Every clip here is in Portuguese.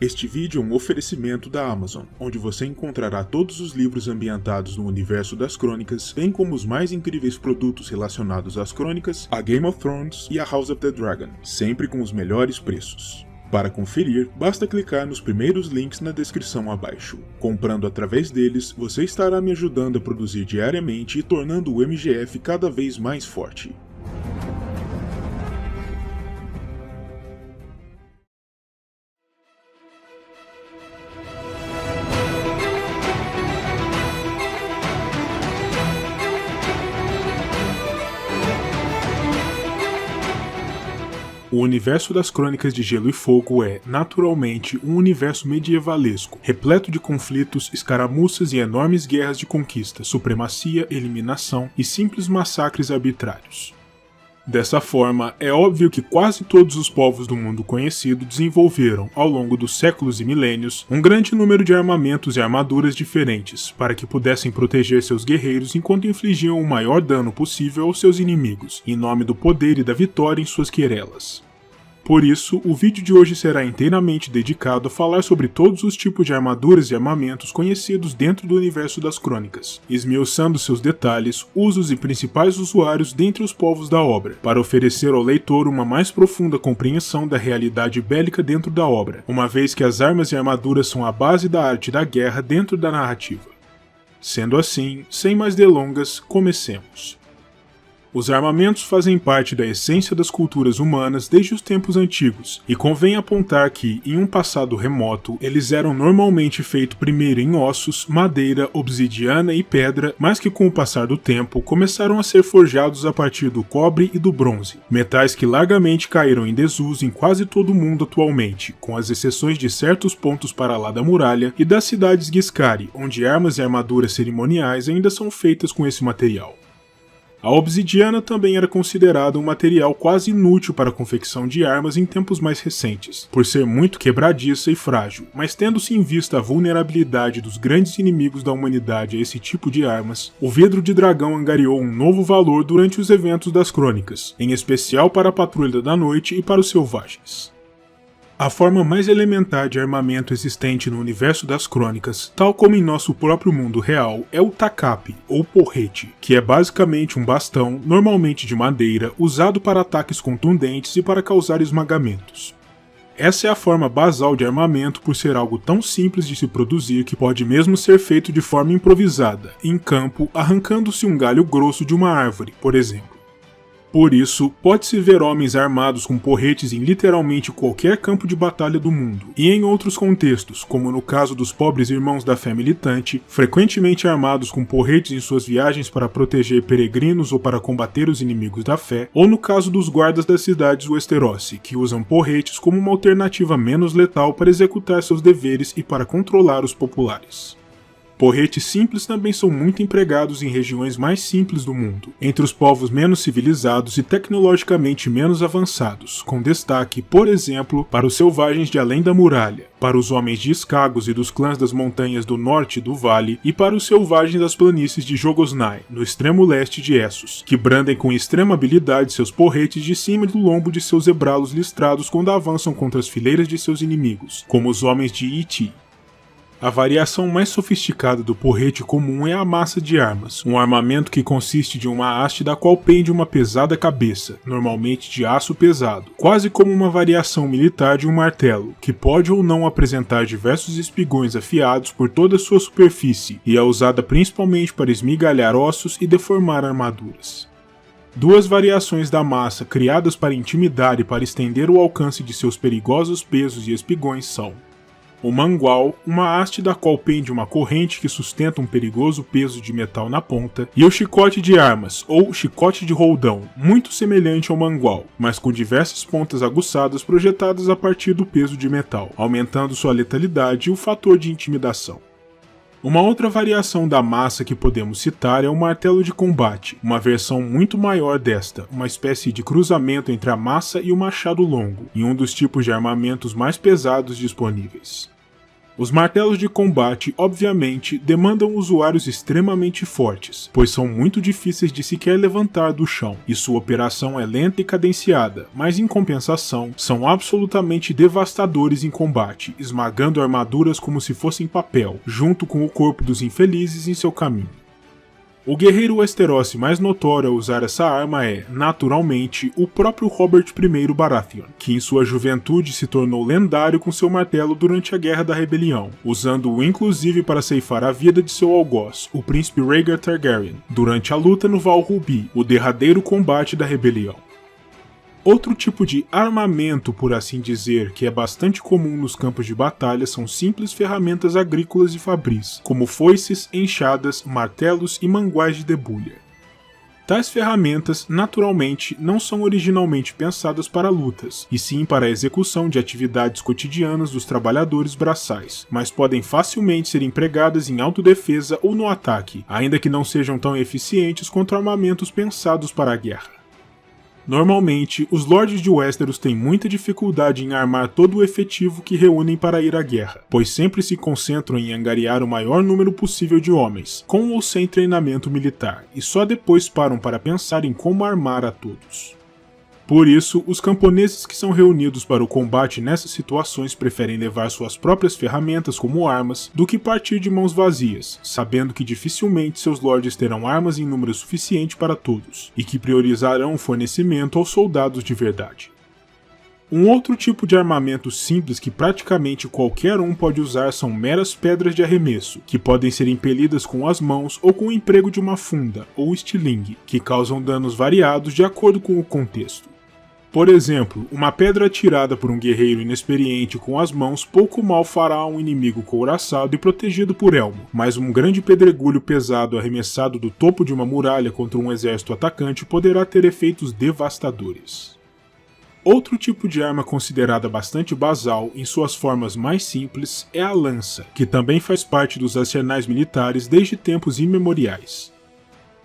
Este vídeo é um oferecimento da Amazon, onde você encontrará todos os livros ambientados no universo das crônicas, bem como os mais incríveis produtos relacionados às crônicas, a Game of Thrones e a House of the Dragon, sempre com os melhores preços. Para conferir, basta clicar nos primeiros links na descrição abaixo. Comprando através deles, você estará me ajudando a produzir diariamente e tornando o MGF cada vez mais forte. O universo das Crônicas de Gelo e Fogo é, naturalmente, um universo medievalesco, repleto de conflitos, escaramuças e enormes guerras de conquista, supremacia, eliminação e simples massacres arbitrários. Dessa forma, é óbvio que quase todos os povos do mundo conhecido desenvolveram, ao longo dos séculos e milênios, um grande número de armamentos e armaduras diferentes, para que pudessem proteger seus guerreiros enquanto infligiam o maior dano possível aos seus inimigos, em nome do poder e da vitória em suas querelas. Por isso, o vídeo de hoje será inteiramente dedicado a falar sobre todos os tipos de armaduras e armamentos conhecidos dentro do universo das crônicas, esmiuçando seus detalhes, usos e principais usuários dentre os povos da obra, para oferecer ao leitor uma mais profunda compreensão da realidade bélica dentro da obra, uma vez que as armas e armaduras são a base da arte da guerra dentro da narrativa. Sendo assim, sem mais delongas, comecemos. Os armamentos fazem parte da essência das culturas humanas desde os tempos antigos, e convém apontar que, em um passado remoto, eles eram normalmente feitos primeiro em ossos, madeira, obsidiana e pedra, mas que com o passar do tempo começaram a ser forjados a partir do cobre e do bronze, metais que largamente caíram em desuso em quase todo o mundo atualmente, com as exceções de certos pontos para lá da muralha e das cidades Ghiscari, onde armas e armaduras cerimoniais ainda são feitas com esse material. A obsidiana também era considerada um material quase inútil para a confecção de armas em tempos mais recentes, por ser muito quebradiça e frágil, mas tendo-se em vista a vulnerabilidade dos grandes inimigos da humanidade a esse tipo de armas, o vidro de dragão angariou um novo valor durante os eventos das crônicas, em especial para a patrulha da noite e para os selvagens. A forma mais elementar de armamento existente no universo das crônicas, tal como em nosso próprio mundo real, é o tacape, ou porrete, que é basicamente um bastão, normalmente de madeira, usado para ataques contundentes e para causar esmagamentos. Essa é a forma basal de armamento por ser algo tão simples de se produzir que pode mesmo ser feito de forma improvisada, em campo, arrancando-se um galho grosso de uma árvore, por exemplo. Por isso, pode-se ver homens armados com porretes em literalmente qualquer campo de batalha do mundo, e em outros contextos, como no caso dos pobres irmãos da fé militante, frequentemente armados com porretes em suas viagens para proteger peregrinos ou para combater os inimigos da fé, ou no caso dos guardas das cidades Westerosi, que usam porretes como uma alternativa menos letal para executar seus deveres e para controlar os populares. Porretes simples também são muito empregados em regiões mais simples do mundo, entre os povos menos civilizados e tecnologicamente menos avançados, com destaque, por exemplo, para os selvagens de além da muralha, para os homens de Skagos e dos clãs das montanhas do norte do vale e para os selvagens das planícies de Jogosnai, no extremo leste de Essos, que brandem com extrema habilidade seus porretes de cima do lombo de seus zebralos listrados quando avançam contra as fileiras de seus inimigos, como os homens de Iti. A variação mais sofisticada do porrete comum é a massa de armas, um armamento que consiste de uma haste da qual pende uma pesada cabeça, normalmente de aço pesado, quase como uma variação militar de um martelo, que pode ou não apresentar diversos espigões afiados por toda a sua superfície, e é usada principalmente para esmigalhar ossos e deformar armaduras. Duas variações da massa criadas para intimidar e para estender o alcance de seus perigosos pesos e espigões são o mangual, uma haste da qual pende uma corrente que sustenta um perigoso peso de metal na ponta, e o chicote de armas, ou chicote de roldão, muito semelhante ao mangual, mas com diversas pontas aguçadas projetadas a partir do peso de metal, aumentando sua letalidade e o fator de intimidação. Uma outra variação da massa que podemos citar é o martelo de combate, uma versão muito maior desta, uma espécie de cruzamento entre a massa e o machado longo, e um dos tipos de armamentos mais pesados disponíveis. Os martelos de combate, obviamente, demandam usuários extremamente fortes, pois são muito difíceis de sequer levantar do chão, e sua operação é lenta e cadenciada, mas em compensação, são absolutamente devastadores em combate, esmagando armaduras como se fossem papel, junto com o corpo dos infelizes em seu caminho. O guerreiro Westerosi mais notório a usar essa arma é, naturalmente, o próprio Robert I Baratheon, que em sua juventude se tornou lendário com seu martelo durante a Guerra da Rebelião, usando-o inclusive para ceifar a vida de seu algoz, o príncipe Rhaegar Targaryen, durante a luta no Val Rubi, o derradeiro combate da rebelião. Outro tipo de armamento, por assim dizer, que é bastante comum nos campos de batalha são simples ferramentas agrícolas e fabris, como foices, enxadas, martelos e manguais de debulha. Tais ferramentas, naturalmente, não são originalmente pensadas para lutas, e sim para a execução de atividades cotidianas dos trabalhadores braçais, mas podem facilmente ser empregadas em autodefesa ou no ataque, ainda que não sejam tão eficientes quanto armamentos pensados para a guerra. Normalmente, os Lordes de Westeros têm muita dificuldade em armar todo o efetivo que reúnem para ir à guerra, pois sempre se concentram em angariar o maior número possível de homens, com ou sem treinamento militar, e só depois param para pensar em como armar a todos. Por isso, os camponeses que são reunidos para o combate nessas situações preferem levar suas próprias ferramentas como armas do que partir de mãos vazias, sabendo que dificilmente seus lordes terão armas em número suficiente para todos, e que priorizarão o fornecimento aos soldados de verdade. Um outro tipo de armamento simples que praticamente qualquer um pode usar são meras pedras de arremesso, que podem ser impelidas com as mãos ou com o emprego de uma funda, ou estilingue, que causam danos variados de acordo com o contexto. Por exemplo, uma pedra atirada por um guerreiro inexperiente com as mãos pouco mal fará a um inimigo couraçado e protegido por elmo, mas um grande pedregulho pesado arremessado do topo de uma muralha contra um exército atacante poderá ter efeitos devastadores. Outro tipo de arma considerada bastante basal em suas formas mais simples é a lança, que também faz parte dos arsenais militares desde tempos imemoriais.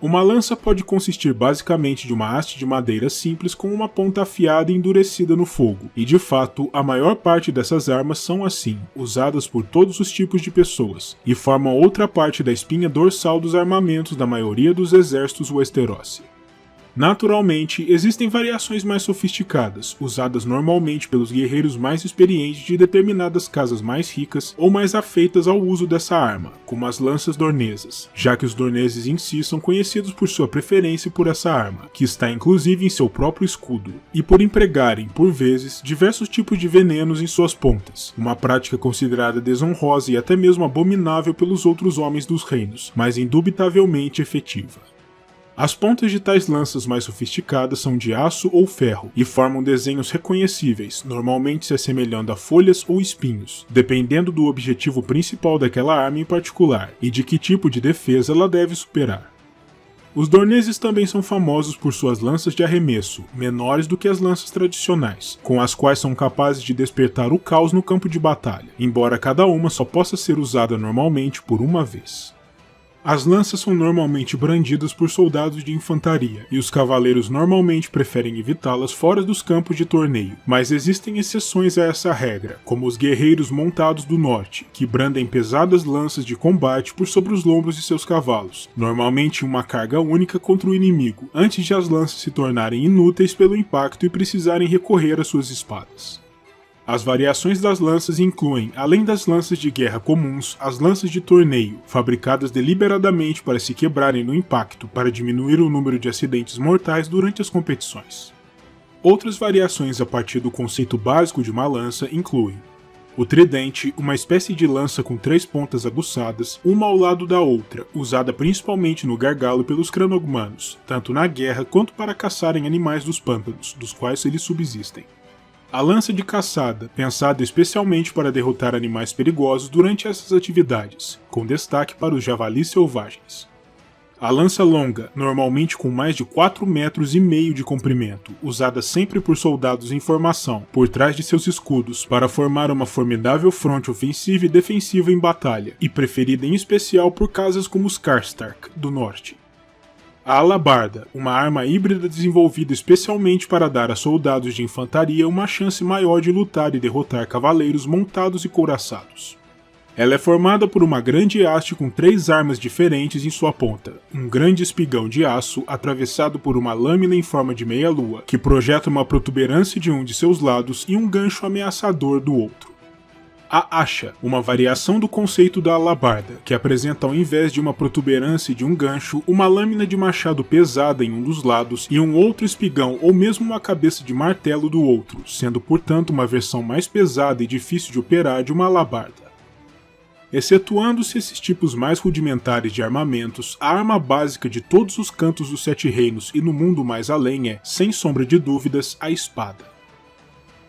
Uma lança pode consistir basicamente de uma haste de madeira simples com uma ponta afiada e endurecida no fogo, e de fato, a maior parte dessas armas são assim, usadas por todos os tipos de pessoas, e formam outra parte da espinha dorsal dos armamentos da maioria dos exércitos Westerosi. Naturalmente, existem variações mais sofisticadas, usadas normalmente pelos guerreiros mais experientes de determinadas casas mais ricas ou mais afeitas ao uso dessa arma, como as lanças dornesas, já que os dorneses em si são conhecidos por sua preferência por essa arma, que está inclusive em seu próprio escudo, e por empregarem, por vezes, diversos tipos de venenos em suas pontas, uma prática considerada desonrosa e até mesmo abominável pelos outros homens dos reinos, mas indubitavelmente efetiva. As pontas de tais lanças mais sofisticadas são de aço ou ferro e formam desenhos reconhecíveis, normalmente se assemelhando a folhas ou espinhos, dependendo do objetivo principal daquela arma em particular e de que tipo de defesa ela deve superar. Os dorneses também são famosos por suas lanças de arremesso, menores do que as lanças tradicionais, com as quais são capazes de despertar o caos no campo de batalha, embora cada uma só possa ser usada normalmente por uma vez. As lanças são normalmente brandidas por soldados de infantaria, e os cavaleiros normalmente preferem evitá-las fora dos campos de torneio, mas existem exceções a essa regra, como os guerreiros montados do norte, que brandem pesadas lanças de combate por sobre os lombos de seus cavalos, normalmente em uma carga única contra o inimigo, antes de as lanças se tornarem inúteis pelo impacto e precisarem recorrer às suas espadas. As variações das lanças incluem, além das lanças de guerra comuns, as lanças de torneio, fabricadas deliberadamente para se quebrarem no impacto para diminuir o número de acidentes mortais durante as competições. Outras variações a partir do conceito básico de uma lança incluem o tridente, uma espécie de lança com 3 pontas aguçadas, uma ao lado da outra, usada principalmente no gargalo pelos cranogmanos, tanto na guerra quanto para caçarem animais dos pântanos, dos quais eles subsistem. A lança de caçada, pensada especialmente para derrotar animais perigosos durante essas atividades, com destaque para os javalis selvagens. A lança longa, normalmente com mais de 4,5 metros de comprimento, usada sempre por soldados em formação, por trás de seus escudos, para formar uma formidável fronte ofensiva e defensiva em batalha, e preferida em especial por casas como os Karstark, do norte. A alabarda, uma arma híbrida desenvolvida especialmente para dar a soldados de infantaria uma chance maior de lutar e derrotar cavaleiros montados e couraçados. Ela é formada por uma grande haste com 3 armas diferentes em sua ponta, um grande espigão de aço atravessado por uma lâmina em forma de meia-lua, que projeta uma protuberância de um de seus lados e um gancho ameaçador do outro. A acha, uma variação do conceito da alabarda, que apresenta ao invés de uma protuberância de um gancho, uma lâmina de machado pesada em um dos lados e um outro espigão ou mesmo uma cabeça de martelo do outro, sendo portanto uma versão mais pesada e difícil de operar de uma alabarda. Excetuando-se esses tipos mais rudimentares de armamentos, a arma básica de todos os cantos dos 7 reinos e no mundo mais além é, sem sombra de dúvidas, a espada.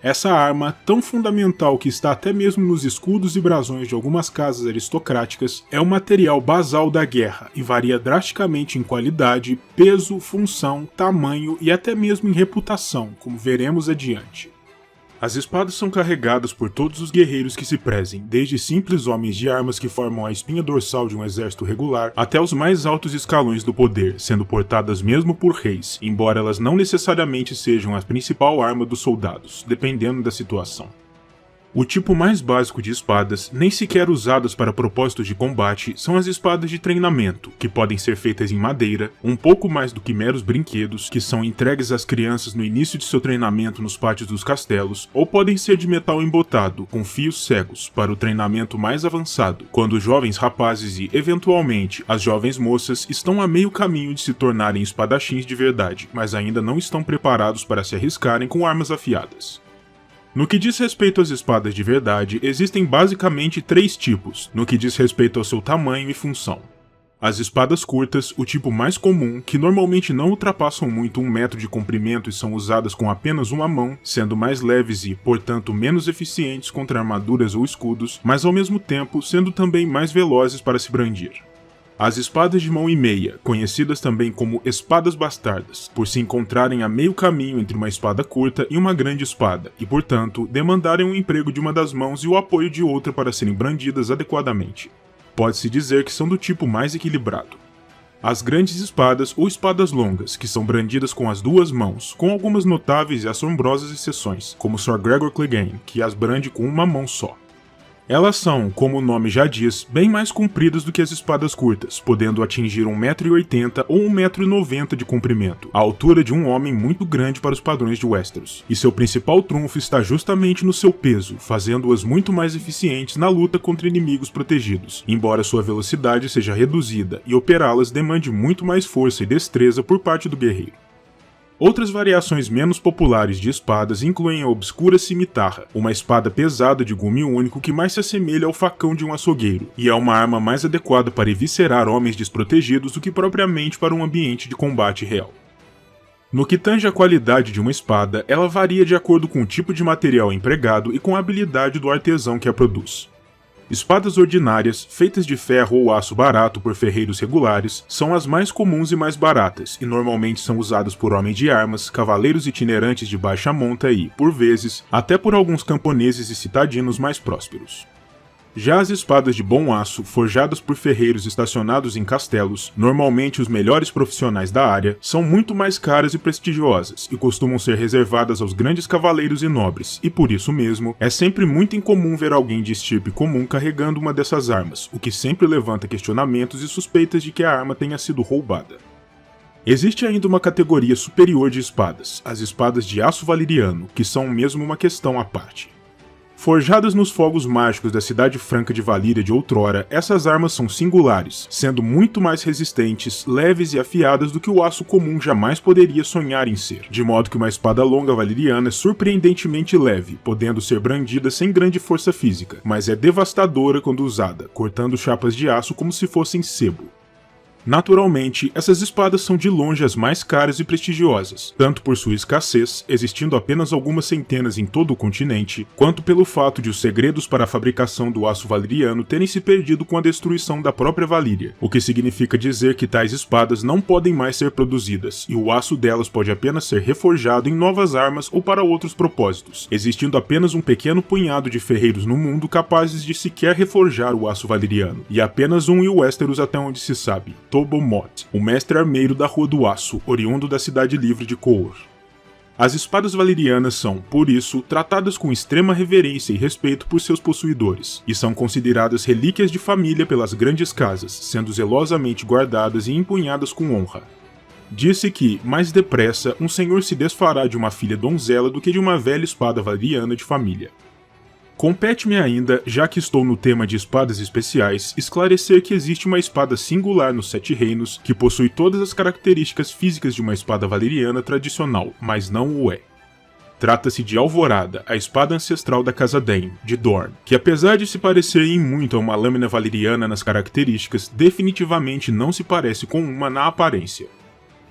Essa arma, tão fundamental que está até mesmo nos escudos e brasões de algumas casas aristocráticas, é o material basal da guerra e varia drasticamente em qualidade, peso, função, tamanho e até mesmo em reputação, como veremos adiante. As espadas são carregadas por todos os guerreiros que se prezem, desde simples homens de armas que formam a espinha dorsal de um exército regular, até os mais altos escalões do poder, sendo portadas mesmo por reis, embora elas não necessariamente sejam a principal arma dos soldados, dependendo da situação. O tipo mais básico de espadas, nem sequer usadas para propósitos de combate, são as espadas de treinamento, que podem ser feitas em madeira, um pouco mais do que meros brinquedos, que são entregues às crianças no início de seu treinamento nos pátios dos castelos, ou podem ser de metal embotado, com fios cegos, para o treinamento mais avançado, quando os jovens rapazes e, eventualmente, as jovens moças estão a meio caminho de se tornarem espadachins de verdade, mas ainda não estão preparados para se arriscarem com armas afiadas. No que diz respeito às espadas de verdade, existem basicamente 3 tipos, no que diz respeito ao seu tamanho e função. As espadas curtas, o tipo mais comum, que normalmente não ultrapassam muito 1 metro de comprimento e são usadas com apenas uma mão, sendo mais leves e, portanto, menos eficientes contra armaduras ou escudos, mas ao mesmo tempo sendo também mais velozes para se brandir. As espadas de mão e meia, conhecidas também como espadas bastardas, por se encontrarem a meio caminho entre uma espada curta e uma grande espada, e portanto, demandarem o emprego de uma das mãos e o apoio de outra para serem brandidas adequadamente. Pode-se dizer que são do tipo mais equilibrado. As grandes espadas ou espadas longas, que são brandidas com as 2 mãos, com algumas notáveis e assombrosas exceções, como Sir Gregor Clegane, que as brande com uma mão só. Elas são, como o nome já diz, bem mais compridas do que as espadas curtas, podendo atingir 1,80 m ou 1,90 m de comprimento, a altura de um homem muito grande para os padrões de Westeros. E seu principal trunfo está justamente no seu peso, fazendo-as muito mais eficientes na luta contra inimigos protegidos, embora sua velocidade seja reduzida e operá-las demande muito mais força e destreza por parte do guerreiro. Outras variações menos populares de espadas incluem a obscura cimitarra, uma espada pesada de gume único que mais se assemelha ao facão de um açougueiro, e é uma arma mais adequada para eviscerar homens desprotegidos do que propriamente para um ambiente de combate real. No que tange à qualidade de uma espada, ela varia de acordo com o tipo de material empregado e com a habilidade do artesão que a produz. Espadas ordinárias, feitas de ferro ou aço barato por ferreiros regulares, são as mais comuns e mais baratas, e normalmente são usadas por homens de armas, cavaleiros itinerantes de baixa monta e, por vezes, até por alguns camponeses e citadinos mais prósperos. Já as espadas de bom aço, forjadas por ferreiros estacionados em castelos, normalmente os melhores profissionais da área, são muito mais caras e prestigiosas, e costumam ser reservadas aos grandes cavaleiros e nobres, e por isso mesmo, é sempre muito incomum ver alguém de estirpe comum carregando uma dessas armas, o que sempre levanta questionamentos e suspeitas de que a arma tenha sido roubada. Existe ainda uma categoria superior de espadas, as espadas de aço valeriano, que são mesmo uma questão à parte. Forjadas nos fogos mágicos da cidade franca de Valíria de outrora, essas armas são singulares, sendo muito mais resistentes, leves e afiadas do que o aço comum jamais poderia sonhar em ser, de modo que uma espada longa valeriana é surpreendentemente leve, podendo ser brandida sem grande força física, mas é devastadora quando usada, cortando chapas de aço como se fossem sebo. Naturalmente, essas espadas são de longe as mais caras e prestigiosas, tanto por sua escassez, existindo apenas algumas centenas em todo o continente, quanto pelo fato de os segredos para a fabricação do aço valeriano terem se perdido com a destruição da própria Valíria, o que significa dizer que tais espadas não podem mais ser produzidas, e o aço delas pode apenas ser reforjado em novas armas ou para outros propósitos, existindo apenas um pequeno punhado de ferreiros no mundo capazes de sequer reforjar o aço valeriano, e apenas um em Westeros até onde se sabe. Tobomot, o mestre armeiro da Rua do Aço, oriundo da Cidade Livre de Coor. As espadas valerianas são, por isso, tratadas com extrema reverência e respeito por seus possuidores, e são consideradas relíquias de família pelas grandes casas, sendo zelosamente guardadas e empunhadas com honra. Disse que, mais depressa, um senhor se desfará de uma filha donzela do que de uma velha espada valeriana de família. Compete-me ainda, já que estou no tema de espadas especiais, esclarecer que existe uma espada singular nos Sete Reinos que possui todas as características físicas de uma espada valeriana tradicional, mas não o é. Trata-se de Alvorada, a espada ancestral da Casa Dane, de Dorne, que apesar de se parecer em muito a uma lâmina valeriana nas características, definitivamente não se parece com uma na aparência.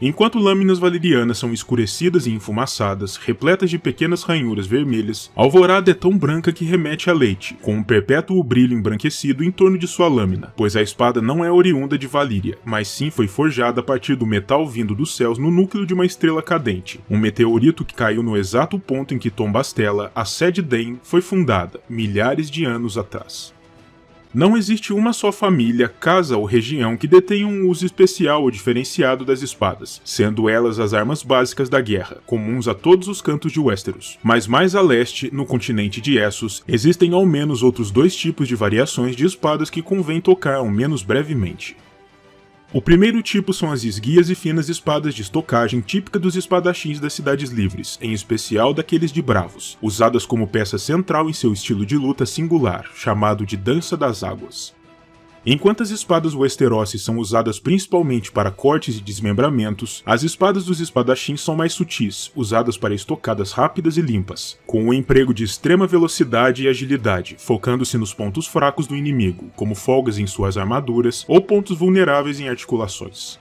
Enquanto lâminas valerianas são escurecidas e enfumaçadas, repletas de pequenas ranhuras vermelhas, Alvorada é tão branca que remete a leite, com um perpétuo brilho embranquecido em torno de sua lâmina, pois a espada não é oriunda de Valíria, mas sim foi forjada a partir do metal vindo dos céus no núcleo de uma estrela cadente, um meteorito que caiu no exato ponto em que Tom Bastella, a sede Dane, foi fundada, milhares de anos atrás. Não existe uma só família, casa ou região que detenha um uso especial ou diferenciado das espadas, sendo elas as armas básicas da guerra, comuns a todos os cantos de Westeros. Mas mais a leste, no continente de Essos, existem ao menos outros dois tipos de variações de espadas que convém tocar ao menos brevemente. O primeiro tipo são as esguias e finas espadas de estocagem típica dos espadachins das cidades livres, em especial daqueles de Bravos, usadas como peça central em seu estilo de luta singular, chamado de Dança das Águas. Enquanto as espadas Westerosi são usadas principalmente para cortes e desmembramentos, as espadas dos espadachins são mais sutis, usadas para estocadas rápidas e limpas, com o emprego de extrema velocidade e agilidade, focando-se nos pontos fracos do inimigo, como folgas em suas armaduras ou pontos vulneráveis em articulações.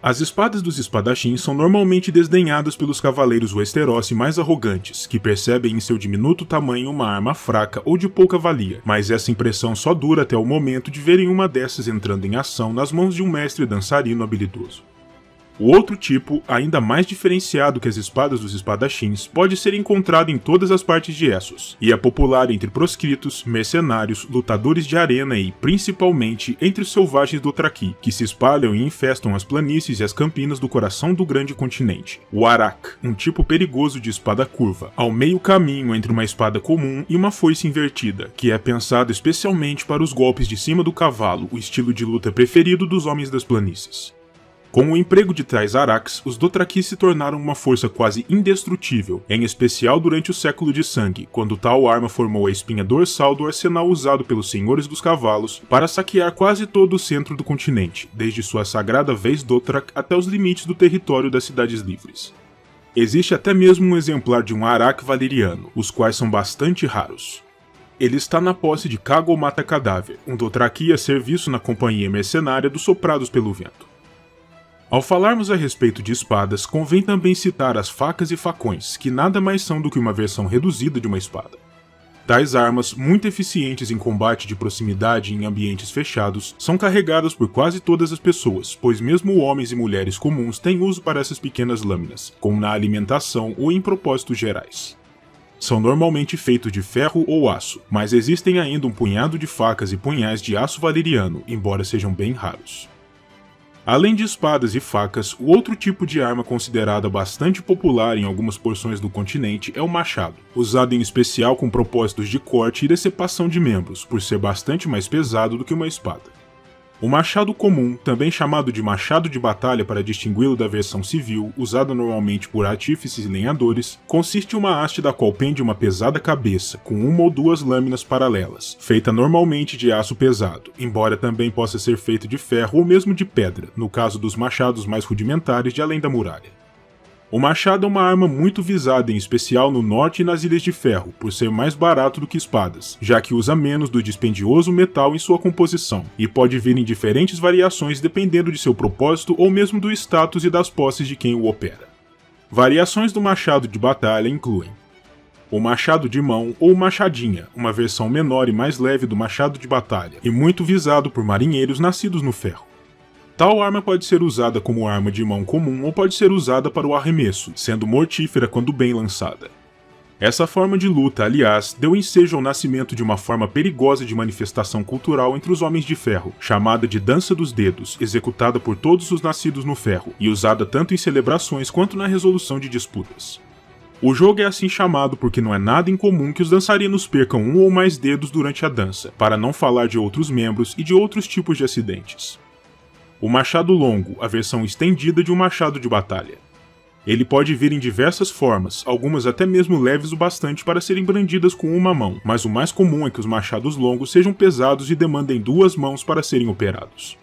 As espadas dos espadachins são normalmente desdenhadas pelos cavaleiros Westerosi mais arrogantes, que percebem em seu diminuto tamanho uma arma fraca ou de pouca valia, mas essa impressão só dura até o momento de verem uma dessas entrando em ação nas mãos de um mestre dançarino habilidoso. O outro tipo, ainda mais diferenciado que as espadas dos espadachins, pode ser encontrado em todas as partes de Essos, e é popular entre proscritos, mercenários, lutadores de arena e, principalmente, entre os selvagens do Dothraki, que se espalham e infestam as planícies e as campinas do coração do grande continente. O Arak, um tipo perigoso de espada curva, ao meio caminho entre uma espada comum e uma foice invertida, que é pensado especialmente para os golpes de cima do cavalo, o estilo de luta preferido dos homens das planícies. Com o emprego de tais Araks, os Dothraki se tornaram uma força quase indestrutível, em especial durante o Século de Sangue, quando tal arma formou a espinha dorsal do arsenal usado pelos Senhores dos Cavalos para saquear quase todo o centro do continente, desde sua sagrada vez Dothrak até os limites do território das Cidades Livres. Existe até mesmo um exemplar de um Arak valeriano, os quais são bastante raros. Ele está na posse de Cago Mata Cadáver, um Dothraki a serviço na companhia mercenária dos Soprados pelo Vento. Ao falarmos a respeito de espadas, convém também citar as facas e facões, que nada mais são do que uma versão reduzida de uma espada. Tais armas, muito eficientes em combate de proximidade em ambientes fechados, são carregadas por quase todas as pessoas, pois mesmo homens e mulheres comuns têm uso para essas pequenas lâminas, como na alimentação ou em propósitos gerais. São normalmente feitos de ferro ou aço, mas existem ainda um punhado de facas e punhais de aço valeriano, embora sejam bem raros. Além de espadas e facas, o outro tipo de arma considerada bastante popular em algumas porções do continente é o machado, usado em especial com propósitos de corte e decepação de membros, por ser bastante mais pesado do que uma espada. O machado comum, também chamado de machado de batalha para distingui-lo da versão civil, usada normalmente por artífices e lenhadores, consiste em uma haste da qual pende uma pesada cabeça, com uma ou duas lâminas paralelas, feita normalmente de aço pesado, embora também possa ser feito de ferro ou mesmo de pedra, no caso dos machados mais rudimentares de Além da Muralha. O machado é uma arma muito visada, em especial no norte e nas Ilhas de Ferro, por ser mais barato do que espadas, já que usa menos do dispendioso metal em sua composição, e pode vir em diferentes variações dependendo de seu propósito ou mesmo do status e das posses de quem o opera. Variações do machado de batalha incluem o machado de mão ou machadinha, uma versão menor e mais leve do machado de batalha, e muito visado por marinheiros nascidos no ferro. Tal arma pode ser usada como arma de mão comum ou pode ser usada para o arremesso, sendo mortífera quando bem lançada. Essa forma de luta, aliás, deu ensejo ao nascimento de uma forma perigosa de manifestação cultural entre os homens de ferro, chamada de Dança dos Dedos, executada por todos os nascidos no ferro, e usada tanto em celebrações quanto na resolução de disputas. O jogo é assim chamado porque não é nada incomum que os dançarinos percam um ou mais dedos durante a dança, para não falar de outros membros e de outros tipos de acidentes. O machado longo, a versão estendida de um machado de batalha. Ele pode vir em diversas formas, algumas até mesmo leves o bastante para serem brandidas com uma mão, mas o mais comum é que os machados longos sejam pesados e demandem 2 mãos para serem operados.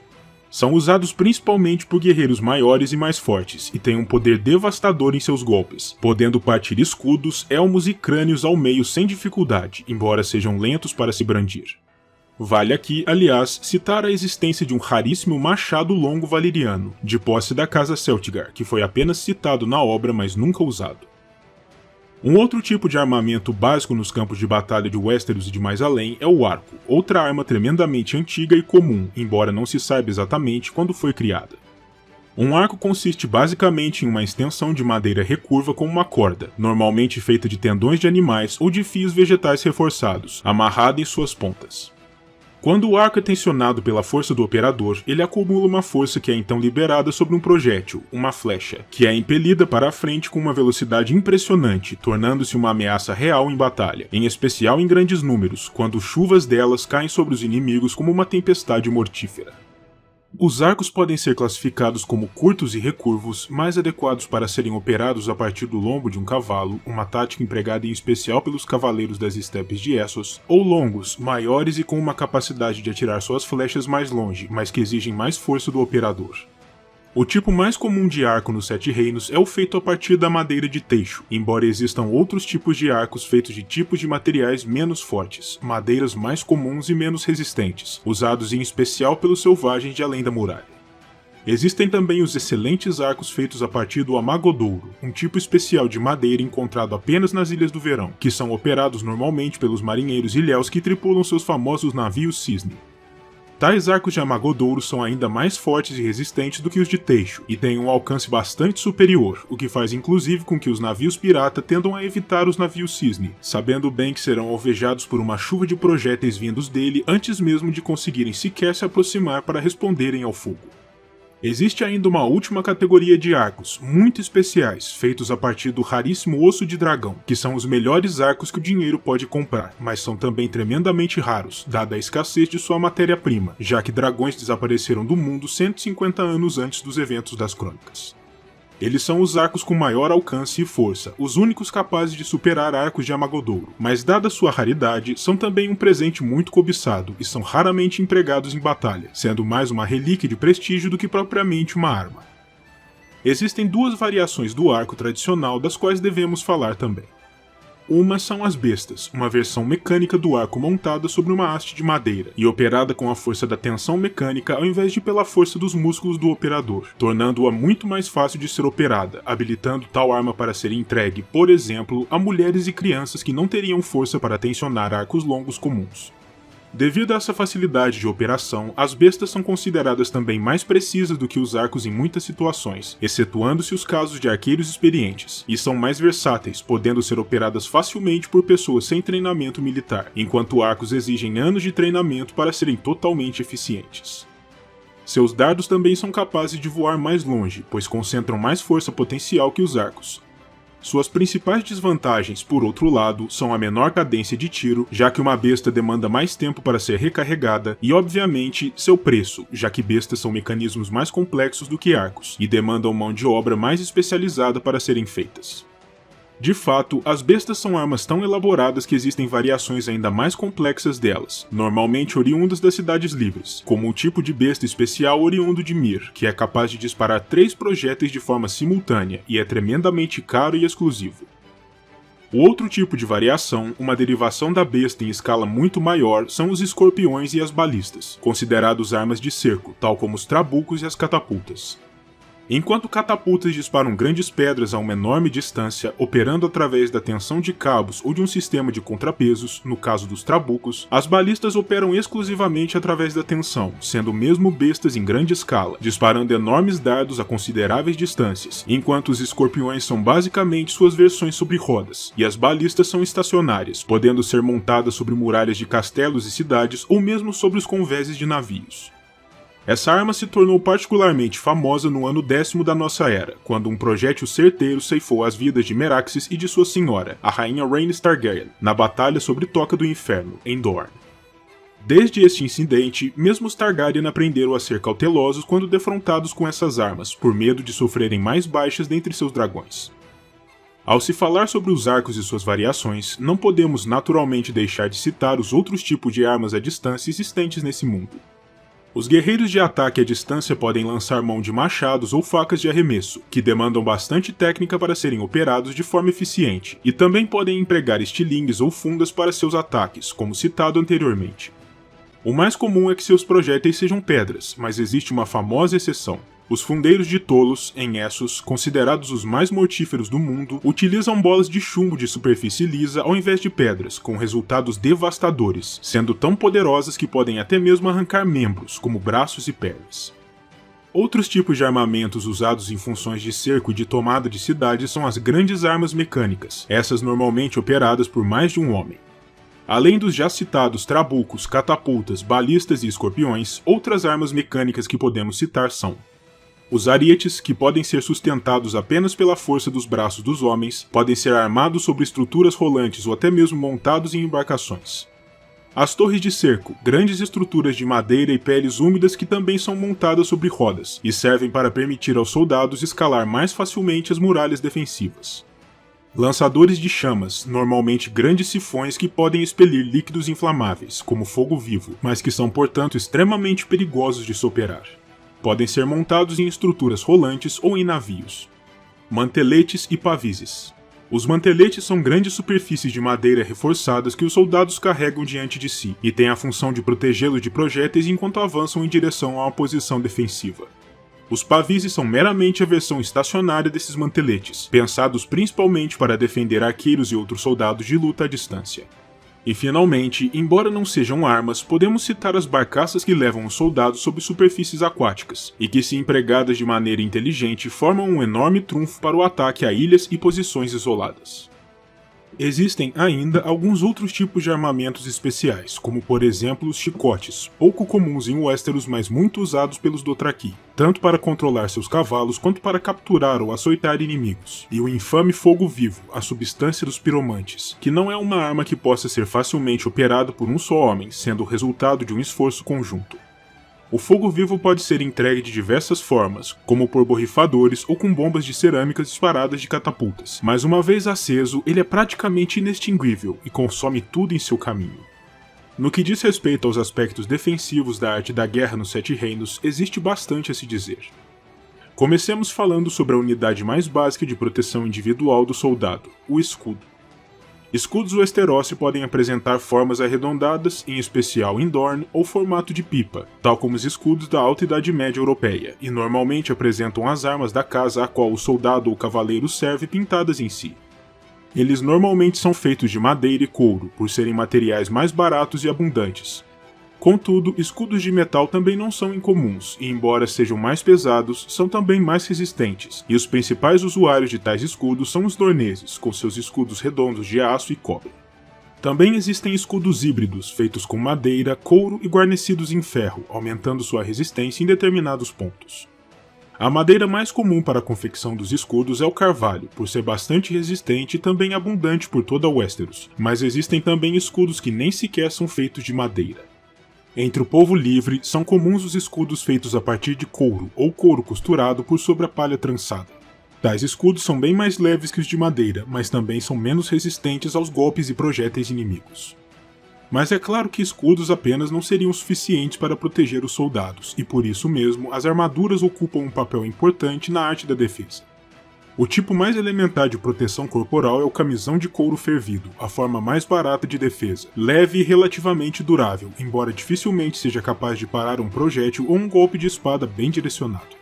São usados principalmente por guerreiros maiores e mais fortes, e têm um poder devastador em seus golpes, podendo partir escudos, elmos e crânios ao meio sem dificuldade, embora sejam lentos para se brandir. Vale aqui, aliás, citar a existência de um raríssimo machado longo valeriano, de posse da casa Celtigar, que foi apenas citado na obra, mas nunca usado. Um outro tipo de armamento básico nos campos de batalha de Westeros e de mais além é o arco, outra arma tremendamente antiga e comum, embora não se saiba exatamente quando foi criada. Um arco consiste basicamente em uma extensão de madeira recurva com uma corda, normalmente feita de tendões de animais ou de fios vegetais reforçados, amarrada em suas pontas. Quando o arco é tensionado pela força do operador, ele acumula uma força que é então liberada sobre um projétil, uma flecha, que é impelida para a frente com uma velocidade impressionante, tornando-se uma ameaça real em batalha, em especial em grandes números, quando chuvas delas caem sobre os inimigos como uma tempestade mortífera. Os arcos podem ser classificados como curtos e recurvos, mais adequados para serem operados a partir do lombo de um cavalo, uma tática empregada em especial pelos cavaleiros das estepes de Essos, ou longos, maiores e com uma capacidade de atirar suas flechas mais longe, mas que exigem mais força do operador. O tipo mais comum de arco nos Sete Reinos é o feito a partir da madeira de teixo, embora existam outros tipos de arcos feitos de tipos de materiais menos fortes, madeiras mais comuns e menos resistentes, usados em especial pelos selvagens de além da muralha. Existem também os excelentes arcos feitos a partir do amagodouro, um tipo especial de madeira encontrado apenas nas Ilhas do Verão, que são operados normalmente pelos marinheiros ilhéus que tripulam seus famosos navios cisne. Tais arcos de amagodouro são ainda mais fortes e resistentes do que os de teixo, e têm um alcance bastante superior, o que faz inclusive com que os navios pirata tendam a evitar os navios cisne, sabendo bem que serão alvejados por uma chuva de projéteis vindos dele antes mesmo de conseguirem sequer se aproximar para responderem ao fogo. Existe ainda uma última categoria de arcos, muito especiais, feitos a partir do raríssimo osso de dragão, que são os melhores arcos que o dinheiro pode comprar, mas são também tremendamente raros, dada a escassez de sua matéria-prima, já que dragões desapareceram do mundo 150 anos antes dos eventos das crônicas. Eles são os arcos com maior alcance e força, os únicos capazes de superar arcos de amagodouro, mas dada sua raridade, são também um presente muito cobiçado e são raramente empregados em batalha, sendo mais uma relíquia de prestígio do que propriamente uma arma. Existem 2 variações do arco tradicional das quais devemos falar também. Uma são as bestas, uma versão mecânica do arco montada sobre uma haste de madeira e operada com a força da tensão mecânica ao invés de pela força dos músculos do operador, tornando-a muito mais fácil de ser operada, habilitando tal arma para ser entregue, por exemplo, a mulheres e crianças que não teriam força para tensionar arcos longos comuns. Devido a essa facilidade de operação, as bestas são consideradas também mais precisas do que os arcos em muitas situações, excetuando-se os casos de arqueiros experientes, e são mais versáteis, podendo ser operadas facilmente por pessoas sem treinamento militar, enquanto arcos exigem anos de treinamento para serem totalmente eficientes. Seus dardos também são capazes de voar mais longe, pois concentram mais força potencial que os arcos. Suas principais desvantagens, por outro lado, são a menor cadência de tiro, já que uma besta demanda mais tempo para ser recarregada, e obviamente seu preço, já que bestas são mecanismos mais complexos do que arcos, e demandam mão de obra mais especializada para serem feitas. De fato, as bestas são armas tão elaboradas que existem variações ainda mais complexas delas, normalmente oriundas das cidades livres, como o tipo de besta especial oriundo de Myr, que é capaz de disparar 3 projéteis de forma simultânea e é tremendamente caro e exclusivo. O outro tipo de variação, uma derivação da besta em escala muito maior, são os escorpiões e as balistas, considerados armas de cerco, tal como os trabucos e as catapultas. Enquanto catapultas disparam grandes pedras a uma enorme distância, operando através da tensão de cabos ou de um sistema de contrapesos, no caso dos trabucos, as balistas operam exclusivamente através da tensão, sendo mesmo bestas em grande escala, disparando enormes dardos a consideráveis distâncias, enquanto os escorpiões são basicamente suas versões sobre rodas, e as balistas são estacionárias, podendo ser montadas sobre muralhas de castelos e cidades ou mesmo sobre os convéses de navios. Essa arma se tornou particularmente famosa no ano 10º da nossa era, quando um projétil certeiro ceifou as vidas de Meraxes e de sua senhora, a rainha Rhaenys Targaryen, na batalha sobre Toca do Inferno, em Dorne. Desde este incidente, mesmo os Targaryen aprenderam a ser cautelosos quando defrontados com essas armas, por medo de sofrerem mais baixas dentre seus dragões. Ao se falar sobre os arcos e suas variações, não podemos naturalmente deixar de citar os outros tipos de armas à distância existentes nesse mundo. Os guerreiros de ataque à distância podem lançar mão de machados ou facas de arremesso, que demandam bastante técnica para serem operados de forma eficiente, e também podem empregar estilingues ou fundas para seus ataques, como citado anteriormente. O mais comum é que seus projéteis sejam pedras, mas existe uma famosa exceção. Os fundeiros de Tolos, em Essos, considerados os mais mortíferos do mundo, utilizam bolas de chumbo de superfície lisa ao invés de pedras, com resultados devastadores, sendo tão poderosas que podem até mesmo arrancar membros, como braços e pernas. Outros tipos de armamentos usados em funções de cerco e de tomada de cidades são as grandes armas mecânicas, essas normalmente operadas por mais de um homem. Além dos já citados trabucos, catapultas, balistas e escorpiões, outras armas mecânicas que podemos citar são os arietes, que podem ser sustentados apenas pela força dos braços dos homens, podem ser armados sobre estruturas rolantes ou até mesmo montados em embarcações. As torres de cerco, grandes estruturas de madeira e peles úmidas que também são montadas sobre rodas, e servem para permitir aos soldados escalar mais facilmente as muralhas defensivas. Lançadores de chamas, normalmente grandes sifões que podem expelir líquidos inflamáveis, como fogo vivo, mas que são portanto extremamente perigosos de se operar. Podem ser montados em estruturas rolantes ou em navios. Manteletes e pavizes. Os manteletes são grandes superfícies de madeira reforçadas que os soldados carregam diante de si, e têm a função de protegê-los de projéteis enquanto avançam em direção a uma posição defensiva. Os pavizes são meramente a versão estacionária desses manteletes, pensados principalmente para defender arqueiros e outros soldados de luta à distância. E finalmente, embora não sejam armas, podemos citar as barcaças que levam os soldados sobre superfícies aquáticas, e que se empregadas de maneira inteligente formam um enorme trunfo para o ataque a ilhas e posições isoladas. Existem ainda alguns outros tipos de armamentos especiais, como por exemplo os chicotes, pouco comuns em Westeros, mas muito usados pelos Dothraki, tanto para controlar seus cavalos quanto para capturar ou açoitar inimigos, e o infame fogo vivo, a substância dos piromantes, que não é uma arma que possa ser facilmente operada por um só homem, sendo o resultado de um esforço conjunto. O fogo vivo pode ser entregue de diversas formas, como por borrifadores ou com bombas de cerâmica disparadas de catapultas, mas uma vez aceso, ele é praticamente inextinguível e consome tudo em seu caminho. No que diz respeito aos aspectos defensivos da arte da guerra nos Sete Reinos, existe bastante a se dizer. Comecemos falando sobre a unidade mais básica de proteção individual do soldado, o escudo. Escudos Westerosi podem apresentar formas arredondadas, em especial em Dorne, ou formato de pipa, tal como os escudos da Alta Idade Média Europeia, e normalmente apresentam as armas da casa a qual o soldado ou cavaleiro serve pintadas em si. Eles normalmente são feitos de madeira e couro, por serem materiais mais baratos e abundantes. Contudo, escudos de metal também não são incomuns, e embora sejam mais pesados, são também mais resistentes, e os principais usuários de tais escudos são os dorneses, com seus escudos redondos de aço e cobre. Também existem escudos híbridos, feitos com madeira, couro e guarnecidos em ferro, aumentando sua resistência em determinados pontos. A madeira mais comum para a confecção dos escudos é o carvalho, por ser bastante resistente e também abundante por toda Westeros, mas existem também escudos que nem sequer são feitos de madeira. Entre o povo livre, são comuns os escudos feitos a partir de couro ou couro costurado por sobre a palha trançada. Tais escudos são bem mais leves que os de madeira, mas também são menos resistentes aos golpes e projéteis inimigos. Mas é claro que escudos apenas não seriam suficientes para proteger os soldados, e por isso mesmo as armaduras ocupam um papel importante na arte da defesa. O tipo mais elementar de proteção corporal é o camisão de couro fervido, a forma mais barata de defesa, leve e relativamente durável, embora dificilmente seja capaz de parar um projétil ou um golpe de espada bem direcionado.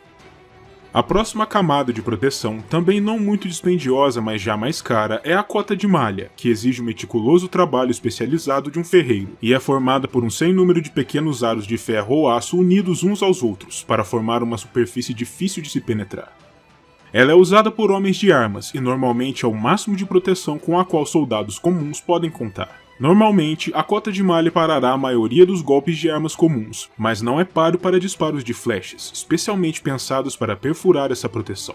A próxima camada de proteção, também não muito dispendiosa, mas já mais cara, é a cota de malha, que exige um meticuloso trabalho especializado de um ferreiro, e é formada por um sem número de pequenos aros de ferro ou aço unidos uns aos outros, para formar uma superfície difícil de se penetrar. Ela é usada por homens de armas e normalmente é o máximo de proteção com a qual soldados comuns podem contar. Normalmente, a cota de malha parará a maioria dos golpes de armas comuns, mas não é páreo para disparos de flechas, especialmente pensados para perfurar essa proteção.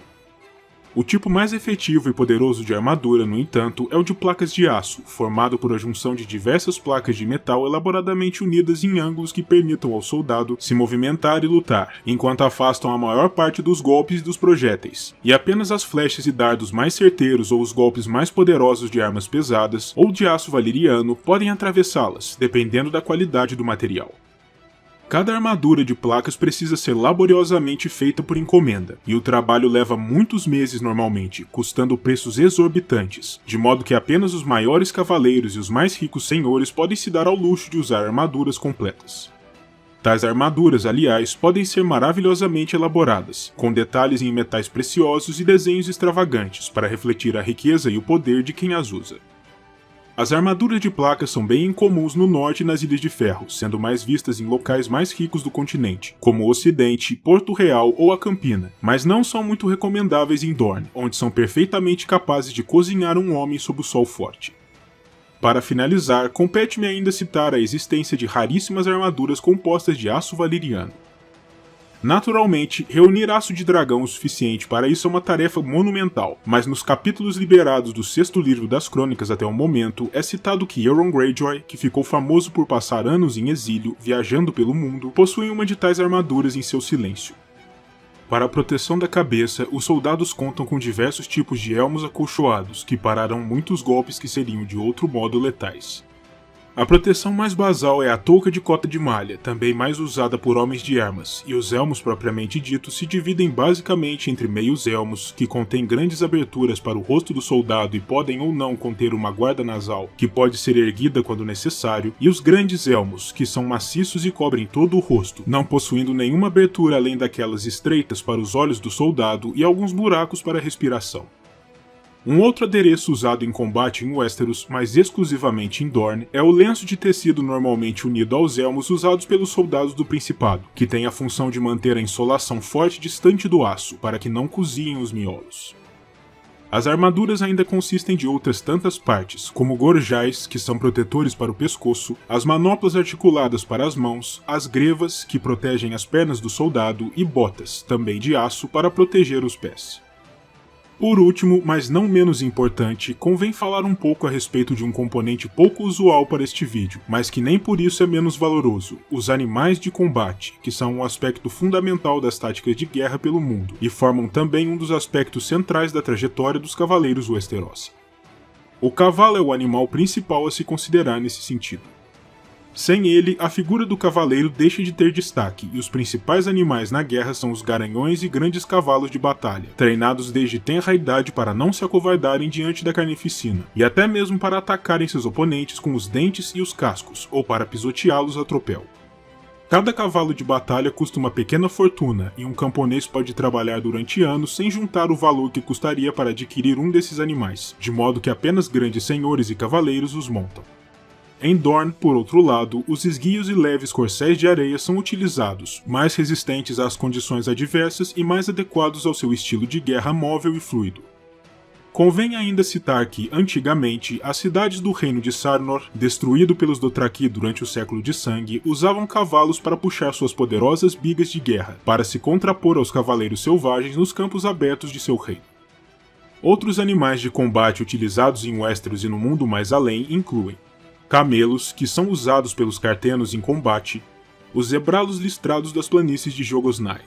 O tipo mais efetivo e poderoso de armadura, no entanto, é o de placas de aço, formado por a junção de diversas placas de metal elaboradamente unidas em ângulos que permitam ao soldado se movimentar e lutar, enquanto afastam a maior parte dos golpes e dos projéteis. E apenas as flechas e dardos mais certeiros ou os golpes mais poderosos de armas pesadas ou de aço valeriano podem atravessá-las, dependendo da qualidade do material. Cada armadura de placas precisa ser laboriosamente feita por encomenda, e o trabalho leva muitos meses normalmente, custando preços exorbitantes, de modo que apenas os maiores cavaleiros e os mais ricos senhores podem se dar ao luxo de usar armaduras completas. Tais armaduras, aliás, podem ser maravilhosamente elaboradas, com detalhes em metais preciosos e desenhos extravagantes para refletir a riqueza e o poder de quem as usa. As armaduras de placas são bem incomuns no norte e nas Ilhas de Ferro, sendo mais vistas em locais mais ricos do continente, como o Ocidente, Porto Real ou a Campina, mas não são muito recomendáveis em Dorne, onde são perfeitamente capazes de cozinhar um homem sob o sol forte. Para finalizar, compete-me ainda citar a existência de raríssimas armaduras compostas de aço valeriano. Naturalmente, reunir aço de dragão o suficiente para isso é uma tarefa monumental, mas nos capítulos liberados do sexto livro das crônicas até o momento, é citado que Euron Greyjoy, que ficou famoso por passar anos em exílio, viajando pelo mundo, possui uma de tais armaduras em seu silêncio. Para a proteção da cabeça, os soldados contam com diversos tipos de elmos acolchoados, que pararão muitos golpes que seriam de outro modo letais. A proteção mais basal é a touca de cota de malha, também mais usada por homens de armas, e os elmos propriamente ditos se dividem basicamente entre meios elmos, que contêm grandes aberturas para o rosto do soldado e podem ou não conter uma guarda nasal, que pode ser erguida quando necessário, e os grandes elmos, que são maciços e cobrem todo o rosto, não possuindo nenhuma abertura além daquelas estreitas para os olhos do soldado e alguns buracos para a respiração. Um outro adereço usado em combate em Westeros, mas exclusivamente em Dorne, é o lenço de tecido normalmente unido aos elmos usados pelos soldados do Principado, que tem a função de manter a insolação forte distante do aço, para que não cozinhem os miolos. As armaduras ainda consistem de outras tantas partes, como gorjais, que são protetores para o pescoço, as manoplas articuladas para as mãos, as grevas, que protegem as pernas do soldado, e botas, também de aço, para proteger os pés. Por último, mas não menos importante, convém falar um pouco a respeito de um componente pouco usual para este vídeo, mas que nem por isso é menos valoroso: os animais de combate, que são um aspecto fundamental das táticas de guerra pelo mundo, e formam também um dos aspectos centrais da trajetória dos cavaleiros Westerosi. O cavalo é o animal principal a se considerar nesse sentido. Sem ele, a figura do cavaleiro deixa de ter destaque, e os principais animais na guerra são os garanhões e grandes cavalos de batalha, treinados desde tenra idade para não se acovardarem diante da carnificina, e até mesmo para atacarem seus oponentes com os dentes e os cascos, ou para pisoteá-los a tropel. Cada cavalo de batalha custa uma pequena fortuna, e um camponês pode trabalhar durante anos sem juntar o valor que custaria para adquirir um desses animais, de modo que apenas grandes senhores e cavaleiros os montam. Em Dorne, por outro lado, os esguios e leves corcéis de areia são utilizados, mais resistentes às condições adversas e mais adequados ao seu estilo de guerra móvel e fluido. Convém ainda citar que, antigamente, as cidades do reino de Sarnor, destruído pelos Dothraki durante o Século de Sangue, usavam cavalos para puxar suas poderosas bigas de guerra, para se contrapor aos cavaleiros selvagens nos campos abertos de seu reino. Outros animais de combate utilizados em Westeros e no mundo mais além incluem camelos, que são usados pelos cartenos em combate, os zebralos listrados das planícies de Jogosnai,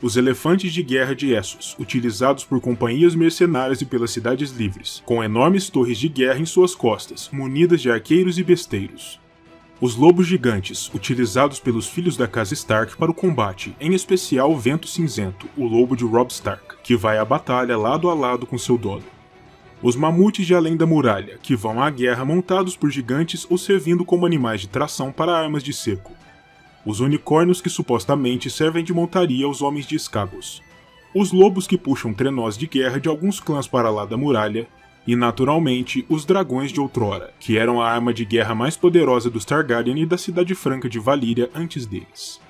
os elefantes de guerra de Essos, utilizados por companhias mercenárias e pelas cidades livres, com enormes torres de guerra em suas costas, munidas de arqueiros e besteiros. Os lobos gigantes, utilizados pelos filhos da casa Stark para o combate, em especial o Vento Cinzento, o lobo de Robb Stark, que vai à batalha lado a lado com seu dono. Os mamutes de além da muralha, que vão à guerra montados por gigantes ou servindo como animais de tração para armas de cerco. Os unicórnios que supostamente servem de montaria aos homens de Skagos. Os lobos que puxam trenós de guerra de alguns clãs para lá da muralha. E, naturalmente, os dragões de outrora, que eram a arma de guerra mais poderosa dos Targaryen e da Cidade Franca de Valíria antes deles.